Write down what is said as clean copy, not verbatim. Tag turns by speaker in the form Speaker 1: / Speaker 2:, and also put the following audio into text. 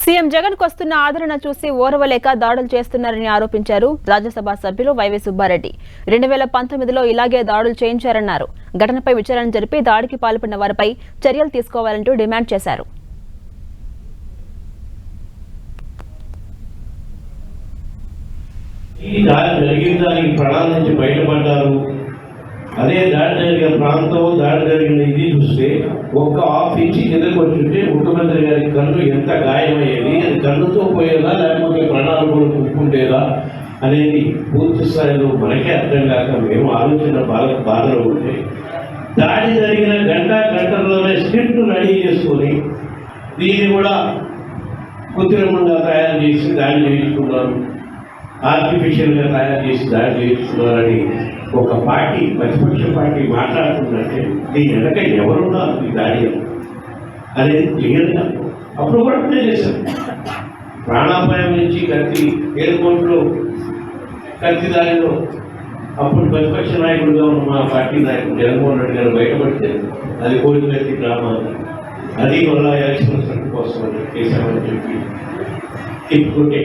Speaker 1: CM Jagan కు వస్తున్న ఆదరణ చూసి ఓర్వలేక దాడులు చేస్తున్నారని ఆరోపించారు రాజ్యసభ సభ్యులు వైవి సుబ్బారెడ్డి. 2019లో ఇలాగే దాడులు చేయించారన్నారు. ఘటనపై విచారణ జరిపి దాడికి పాల్పడిన వారిపై చర్యలు తీసుకోవాలంటూ డిమాండ్ చేశారు.
Speaker 2: ఈ దాడి జరిగిన దానికి ప్రాణాల నుంచి బయటపడ్డారు. అదే దాడి జరిగిన ప్రాంతం, దాడి జరిగిన ఇది చూస్తే ఒక్క హాఫ్ ఇంచి కిందకు వచ్చుంటే ముఖ్యమంత్రి గారి కన్ను ఎంత గాయమయ్యేది, అది కన్నుతో పోయేదా లేకపోతే ప్రాణాలు కూడా కుక్కుంటేదా అనేది పూర్తి స్థాయిలో మనకే అర్థం కాక మేము ఆలోచన బాధలో ఉంటే దాడి జరిగిన గంటల్లోనే స్క్రిప్ట్ రెడీ చేసుకొని దీన్ని కూడా కృత్రిమంగా తయారు చేసి దాడి చేయించుకున్నారు, ఆర్టిఫిషియల్గా తయారు చేసి దాడి చేయించుకున్నారని ఒక పార్టీ, ప్రతిపక్ష పార్టీ మాట్లాడుతుందంటే దీని వెనక ఎవరున్నారు ఈ దాడి అనేది క్లియర్గా అప్పుడు కూడా అప్లై చేశారు. ప్రాణాపాయం నుంచి కత్తి ఎయిర్పోర్ట్లో కత్తి దాడిలో అప్పుడు ప్రతిపక్ష నాయకుడిగా ఉన్న మా పార్టీ నాయకుడు జగన్మోహన్ రెడ్డి గారు బయటపడితే అది కోడి కత్తి డ్రామా, అది వల్ల ఎలక్షన్ కోసం చేశామని చెప్పి చెప్పుకుంటే